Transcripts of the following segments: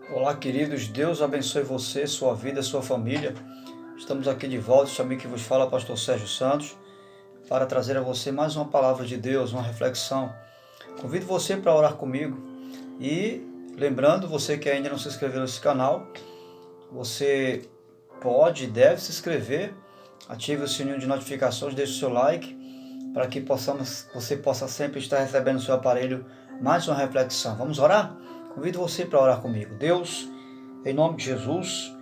Olá, queridos, Deus abençoe você, sua vida, sua família. Estamos aqui de volta, também que vos fala, pastor Sérgio Santos, para trazer a você mais uma palavra de Deus, uma reflexão. Convido você para orar comigo e lembrando, você que ainda não se inscreveu nesse canal, você pode e deve se inscrever, ative o sininho de notificações, deixe o seu like, para que você possa sempre estar recebendo no seu aparelho mais uma reflexão. Vamos orar? Convido você para orar comigo. Deus, em nome de Jesus,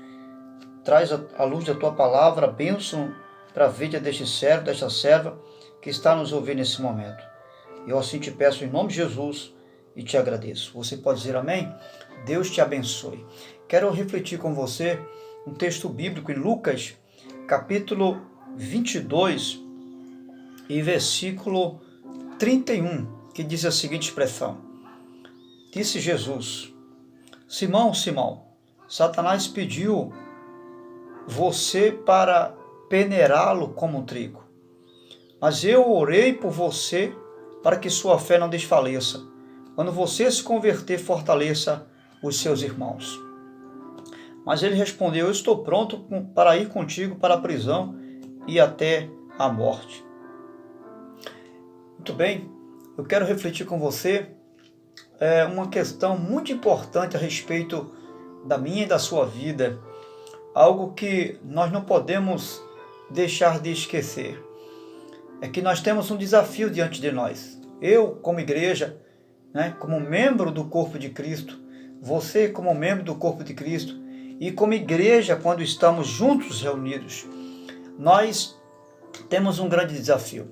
traz a luz da Tua palavra, bênção para a vida deste servo, desta serva que está nos ouvindo nesse momento. Eu assim te peço em nome de Jesus e te agradeço. Você pode dizer amém? Deus te abençoe. Quero refletir com você um texto bíblico em Lucas, capítulo 22 e versículo 31, que diz a seguinte expressão. Disse Jesus: Simão, Simão, Satanás pediu você para peneirá-lo como um trigo. Mas eu orei por você para que sua fé não desfaleça. Quando você se converter, fortaleça os seus irmãos. Mas ele respondeu: eu estou pronto para ir contigo para a prisão e até a morte. Muito bem, eu quero refletir com você uma questão muito importante a respeito da minha e da sua vida, algo que nós não podemos deixar de esquecer. É que nós temos um desafio diante de nós. Eu, como igreja, como membro do corpo de Cristo, você como membro do corpo de Cristo, e como igreja, quando estamos juntos reunidos, nós temos um grande desafio.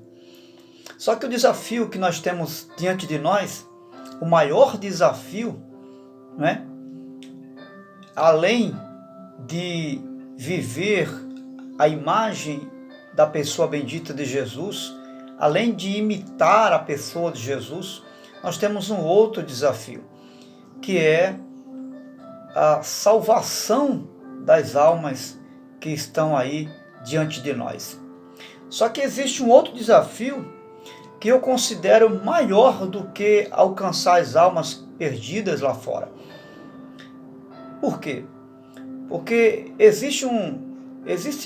Só que o desafio que nós temos diante de nós, o maior desafio, além de viver a imagem da pessoa bendita de Jesus, além de imitar a pessoa de Jesus, nós temos um outro desafio, que é a salvação das almas que estão aí diante de nós. Só que existe um outro desafio que eu considero maior do que alcançar as almas perdidas lá fora. Por quê? Porque existe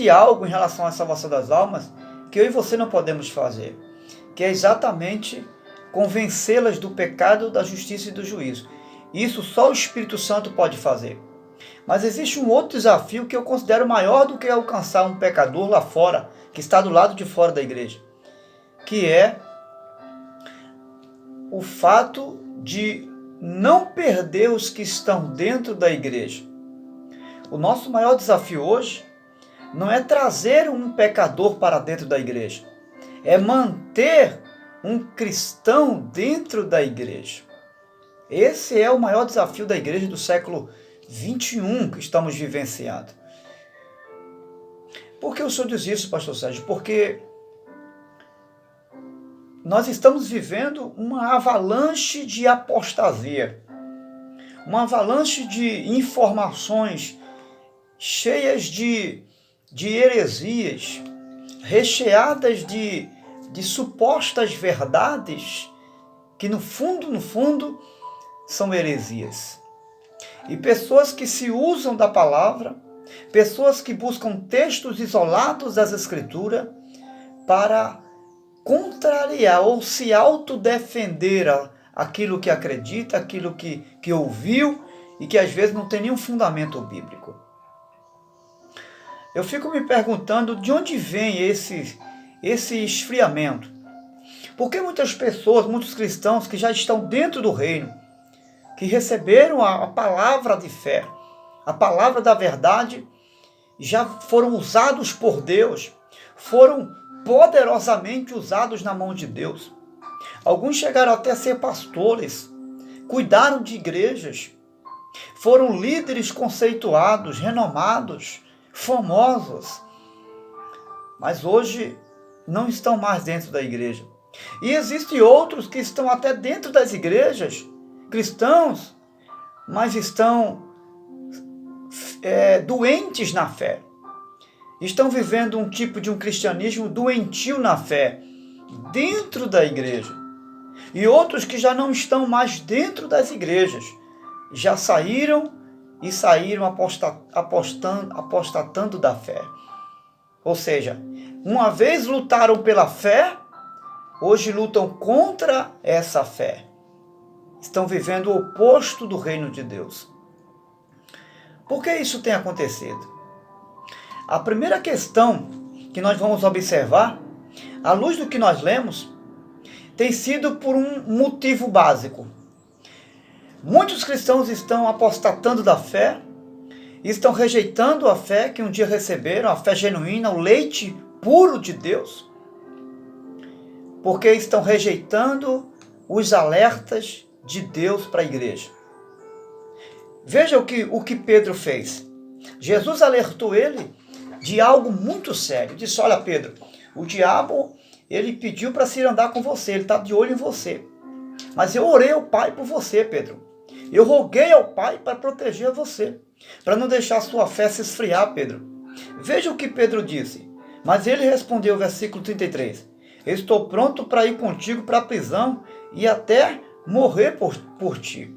algo em relação à salvação das almas que eu e você não podemos fazer, que é exatamente convencê-las do pecado, da justiça e do juízo. Isso só o Espírito Santo pode fazer. Mas existe um outro desafio que eu considero maior do que alcançar um pecador lá fora, que está do lado de fora da igreja, que é o fato de não perder os que estão dentro da igreja. O nosso maior desafio hoje não é trazer um pecador para dentro da igreja, é manter um cristão dentro da igreja. Esse é o maior desafio da igreja do século 21 que estamos vivenciando. Por que o senhor diz isso, pastor Sérgio? Porque nós estamos vivendo uma avalanche de apostasia, uma avalanche de informações cheias de heresias, recheadas de supostas verdades que no fundo são heresias. E pessoas que se usam da palavra, pessoas que buscam textos isolados das Escrituras para contrariar ou se autodefender aquilo que acredita, aquilo que ouviu e que às vezes não tem nenhum fundamento bíblico. Eu fico me perguntando de onde vem esse esfriamento. Porque muitas pessoas, muitos cristãos que já estão dentro do reino, que receberam a palavra de fé, a palavra da verdade, já foram usados por Deus, foram poderosamente usados na mão de Deus. Alguns chegaram até a ser pastores, cuidaram de igrejas, foram líderes conceituados, renomados, famosos, mas hoje não estão mais dentro da igreja. E existem outros que estão até dentro das igrejas, cristãos, mas estão doentes na fé. Estão vivendo um tipo de um cristianismo doentio na fé, dentro da igreja. E outros que já não estão mais dentro das igrejas, já saíram e saíram apostatando da fé. Ou seja, uma vez lutaram pela fé, hoje lutam contra essa fé. Estão vivendo o oposto do reino de Deus. Por que isso tem acontecido? A primeira questão que nós vamos observar, à luz do que nós lemos, tem sido por um motivo básico. Muitos cristãos estão apostatando da fé, estão rejeitando a fé que um dia receberam, a fé genuína, o leite puro de Deus, porque estão rejeitando os alertas de Deus para a igreja. Veja o que Pedro fez. Jesus alertou ele de algo muito sério. Disse: olha, Pedro, o diabo, ele pediu para se ir andar com você, ele está de olho em você. Mas eu orei ao Pai por você, Pedro. Eu roguei ao Pai para proteger você, para não deixar a sua fé se esfriar, Pedro. Veja o que Pedro disse. Mas ele respondeu, versículo 33, estou pronto para ir contigo para a prisão e até morrer por ti.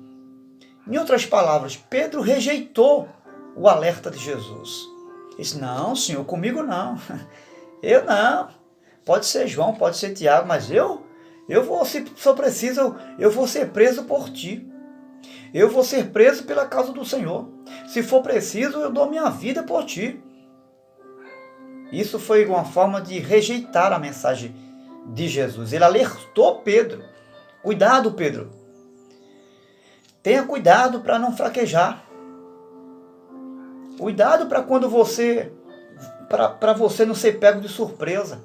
Em outras palavras, Pedro rejeitou o alerta de Jesus. Ele disse: não, Senhor, comigo não. Eu não. Pode ser João, pode ser Tiago, mas eu vou, se for preciso, eu vou ser preso por ti. Eu vou ser preso pela causa do Senhor. Se for preciso, eu dou minha vida por ti. Isso foi uma forma de rejeitar a mensagem de Jesus. Ele alertou Pedro. Cuidado, Pedro. Tenha cuidado para não fraquejar. Cuidado para quando para você não ser pego de surpresa.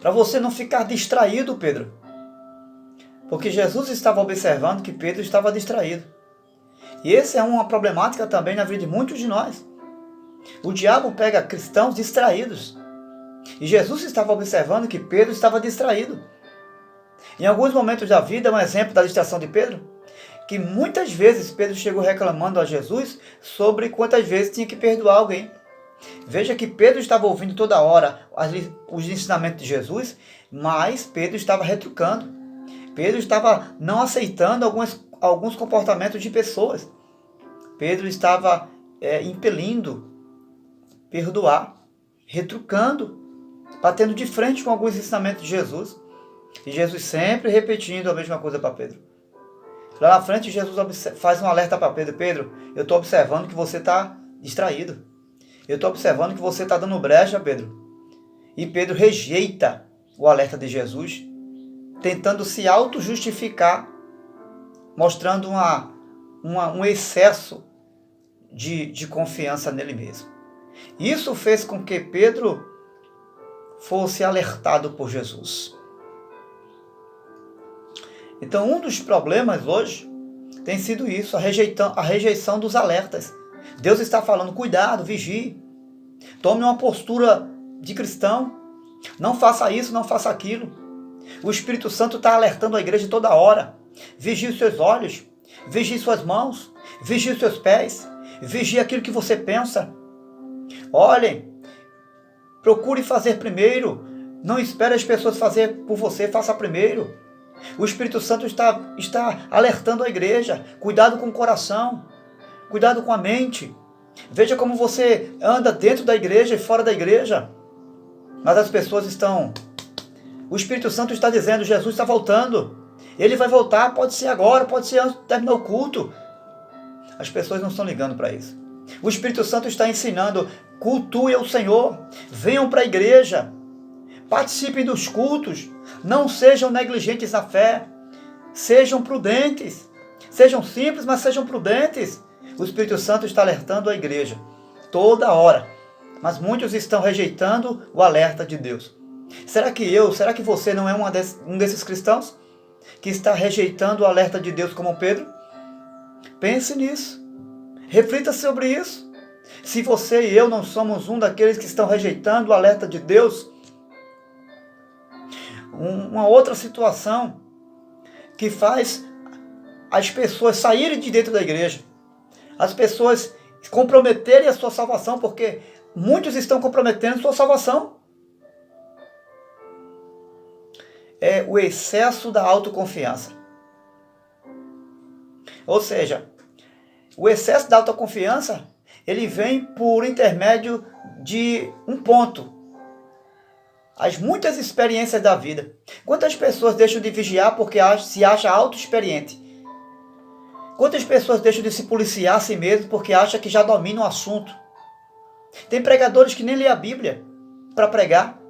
Para você não ficar distraído, Pedro. Porque Jesus estava observando que Pedro estava distraído. E essa é uma problemática também na vida de muitos de nós. O diabo pega cristãos distraídos. E Jesus estava observando que Pedro estava distraído. Em alguns momentos da vida, um exemplo da distração de Pedro, que muitas vezes Pedro chegou reclamando a Jesus sobre quantas vezes tinha que perdoar alguém. Veja que Pedro estava ouvindo toda hora os ensinamentos de Jesus, mas Pedro estava retrucando. Pedro estava não aceitando alguns comportamentos de pessoas. Pedro estava impelindo perdoar, retrucando, batendo de frente com alguns ensinamentos de Jesus. E Jesus sempre repetindo a mesma coisa para Pedro. Lá na frente, Jesus faz um alerta para Pedro. Pedro, eu estou observando que você está distraído. Eu estou observando que você está dando brecha, Pedro. E Pedro rejeita o alerta de Jesus, tentando se auto-justificar, mostrando um excesso de confiança nele mesmo. Isso fez com que Pedro fosse alertado por Jesus. Então, um dos problemas hoje tem sido isso, a rejeição dos alertas. Deus está falando: cuidado, vigie, tome uma postura de cristão, não faça isso, não faça aquilo. O Espírito Santo está alertando a igreja toda hora. Vigie os seus olhos, vigie suas mãos, vigie os seus pés, vigie aquilo que você pensa. Olhem, procure fazer primeiro, não espere as pessoas fazer por você, faça primeiro. O Espírito Santo está alertando a igreja. Cuidado com o coração, cuidado com a mente. Veja como você anda dentro da igreja e fora da igreja. Mas as pessoas estão... O Espírito Santo está dizendo: Jesus está voltando. Ele vai voltar, pode ser agora, pode ser antes de terminar o culto. As pessoas não estão ligando para isso. O Espírito Santo está ensinando: cultuem o Senhor, venham para a igreja, participem dos cultos, não sejam negligentes na fé, sejam prudentes, sejam simples, mas sejam prudentes. O Espírito Santo está alertando a igreja toda hora, mas muitos estão rejeitando o alerta de Deus. Será que você não é um desses cristãos que está rejeitando o alerta de Deus como Pedro? Pense nisso, reflita sobre isso. Se você e eu não somos um daqueles que estão rejeitando o alerta de Deus, uma outra situação que faz as pessoas saírem de dentro da igreja, as pessoas comprometerem a sua salvação, porque muitos estão comprometendo a sua salvação, é o excesso da autoconfiança. Ou seja, O excesso da autoconfiança, ele vem por intermédio de um ponto. As muitas experiências da vida. Quantas pessoas deixam de vigiar porque se acha autoexperiente? Quantas pessoas deixam de se policiar a si mesmo porque acha que já domina o assunto? Tem pregadores que nem lê a Bíblia para pregar.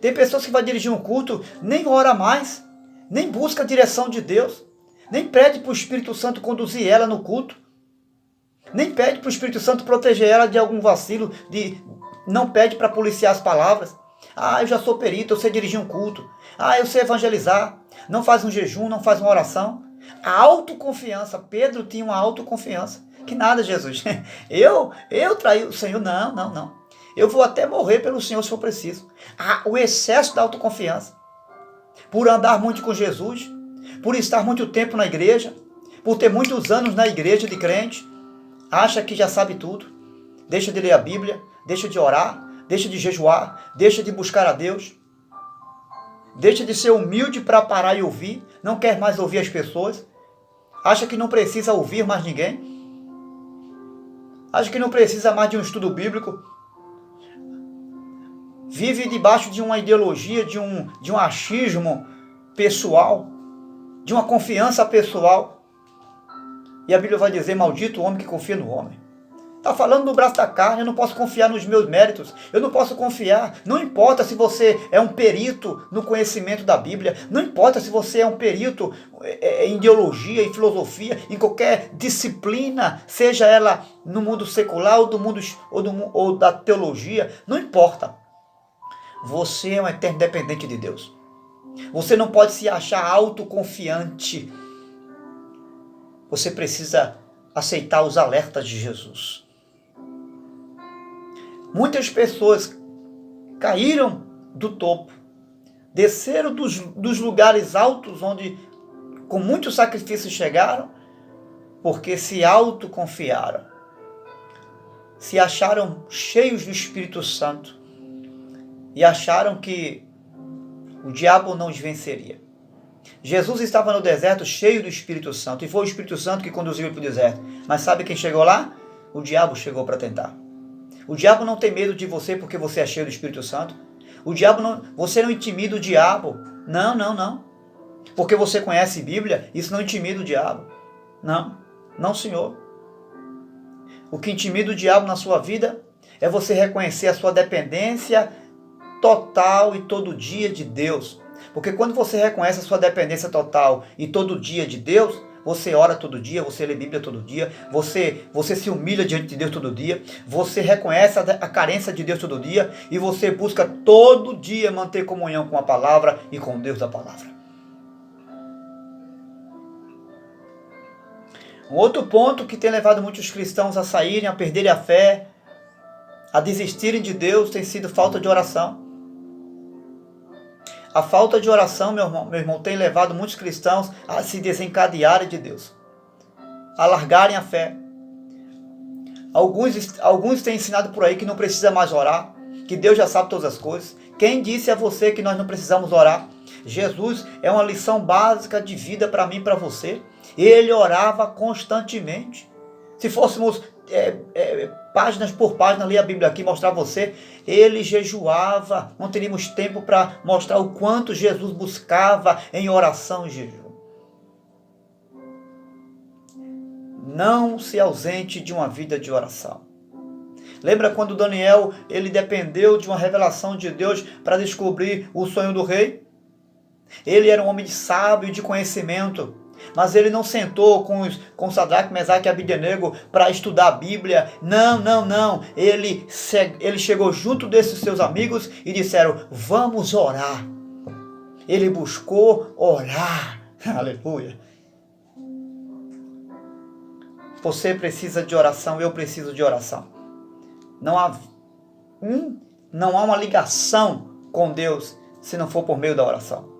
Tem pessoas que vão dirigir um culto, nem ora mais, nem busca a direção de Deus, nem pede para o Espírito Santo conduzir ela no culto, nem pede para o Espírito Santo proteger ela de algum vacilo, não pede para policiar as palavras. Eu já sou perito, eu sei dirigir um culto. Eu sei evangelizar. Não faz um jejum, não faz uma oração. A autoconfiança. Pedro tinha uma autoconfiança. Que nada, Jesus. Eu traí o Senhor. Não. Eu vou até morrer pelo Senhor se for preciso. O excesso da autoconfiança. Por andar muito com Jesus. Por estar muito tempo na igreja. Por ter muitos anos na igreja de crente. Acha que já sabe tudo. Deixa de ler a Bíblia. Deixa de orar. Deixa de jejuar, deixa de buscar a Deus, deixa de ser humilde para parar e ouvir, não quer mais ouvir as pessoas, acha que não precisa ouvir mais ninguém, acha que não precisa mais de um estudo bíblico, vive debaixo de uma ideologia, de um achismo pessoal, de uma confiança pessoal, e a Bíblia vai dizer, maldito o homem que confia no homem. Está falando do braço da carne, eu não posso confiar nos meus méritos, eu não posso confiar, não importa se você é um perito no conhecimento da Bíblia, não importa se você é um perito em ideologia, em filosofia, em qualquer disciplina, seja ela no mundo secular ou da teologia, não importa. Você é um eterno dependente de Deus. Você não pode se achar autoconfiante. Você precisa aceitar os alertas de Jesus. Muitas pessoas caíram do topo, desceram dos lugares altos onde com muito sacrifício chegaram, porque se autoconfiaram, se acharam cheios do Espírito Santo e acharam que o diabo não os venceria. Jesus estava no deserto cheio do Espírito Santo, e foi o Espírito Santo que conduziu ele para o deserto. Mas sabe quem chegou lá? O diabo chegou para tentar. O diabo não tem medo de você porque você é cheio do Espírito Santo. Você não intimida o diabo. Não. Porque você conhece Bíblia, isso não intimida o diabo. Não, senhor. O que intimida o diabo na sua vida é você reconhecer a sua dependência total e todo dia de Deus. Porque quando você reconhece a sua dependência total e todo dia de Deus, você ora todo dia, você lê Bíblia todo dia, você se humilha diante de Deus todo dia, você reconhece a carência de Deus todo dia e você busca todo dia manter comunhão com a palavra e com Deus da palavra. Um outro ponto que tem levado muitos cristãos a saírem, a perderem a fé, a desistirem de Deus, tem sido falta de oração. A falta de oração, meu irmão, tem levado muitos cristãos a se desencadearem de Deus, a largarem a fé. Alguns têm ensinado por aí que não precisa mais orar, que Deus já sabe todas as coisas. Quem disse a você que nós não precisamos orar? Jesus é uma lição básica de vida para mim e para você. Ele orava constantemente. Se fôssemos páginas por página, ler a Bíblia aqui, mostrar a você, ele jejuava, não teríamos tempo para mostrar o quanto Jesus buscava em oração e jejum. Não se ausente de uma vida de oração. Lembra quando Daniel, ele dependeu de uma revelação de Deus para descobrir o sonho do rei? Ele era um homem sábio e de conhecimento, mas ele não sentou com Sadraque, Mesaque e Abednego para estudar a Bíblia. Não. Ele chegou junto desses seus amigos e disseram, vamos orar. Ele buscou orar. Aleluia. Você precisa de oração, eu preciso de oração. Não há uma ligação com Deus se não for por meio da oração.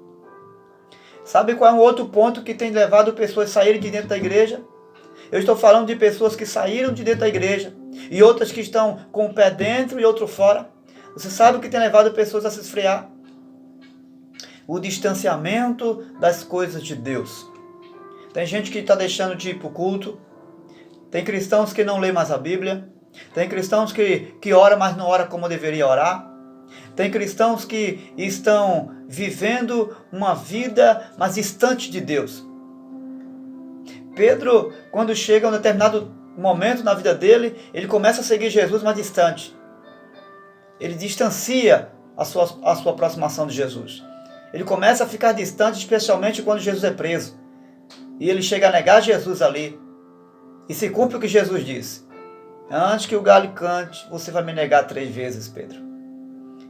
Sabe qual é um outro ponto que tem levado pessoas a saírem de dentro da igreja? Eu estou falando de pessoas que saíram de dentro da igreja e outras que estão com o pé dentro e outro fora. Você sabe o que tem levado pessoas a se esfriar? O distanciamento das coisas de Deus. Tem gente que está deixando de ir para o culto, Tem cristãos que não lêem mais a Bíblia. Tem cristãos que oram, mas não oram como deveria orar. Tem cristãos que estão vivendo uma vida mais distante de Deus. Pedro, quando chega a um determinado momento na vida dele, ele começa a seguir Jesus mais distante. Ele distancia a sua aproximação de Jesus. Ele começa a ficar distante, especialmente quando Jesus é preso. E ele chega a negar Jesus ali. E se cumpre o que Jesus disse: antes que o galho cante, você vai me negar 3 vezes, Pedro.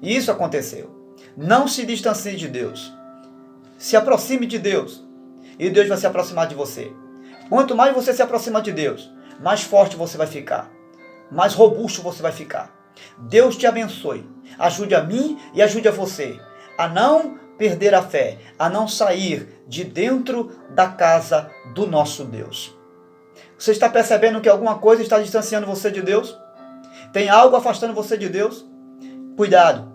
E isso aconteceu. Não se distancie de Deus. Se aproxime de Deus. E Deus vai se aproximar de você. Quanto mais você se aproxima de Deus, mais forte você vai ficar. Mais robusto você vai ficar. Deus te abençoe. Ajude a mim e ajude a você a não perder a fé, a não sair de dentro da casa do nosso Deus. Você está percebendo que alguma coisa está distanciando você de Deus? Tem algo afastando você de Deus? Cuidado.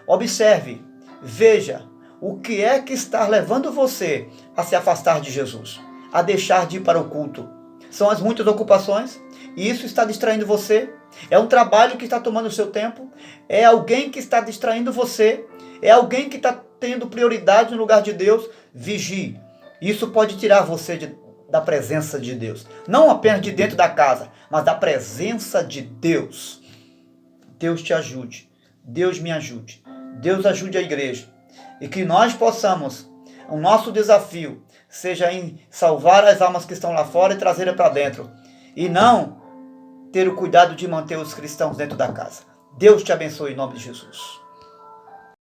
Observe. Veja o que é que está levando você a se afastar de Jesus, a deixar de ir para o culto. São as muitas ocupações? E isso está distraindo você? É um trabalho que está tomando o seu tempo? É alguém que está distraindo você? É alguém que está tendo prioridade no lugar de Deus? Vigie. Isso pode tirar você da presença de Deus. Não apenas de dentro da casa, mas da presença de Deus. Deus te ajude. Deus me ajude. Deus ajude a igreja. E que nós possamos, o nosso desafio seja em salvar as almas que estão lá fora e trazê-las para dentro. E não ter o cuidado de manter os cristãos dentro da casa. Deus te abençoe em nome de Jesus.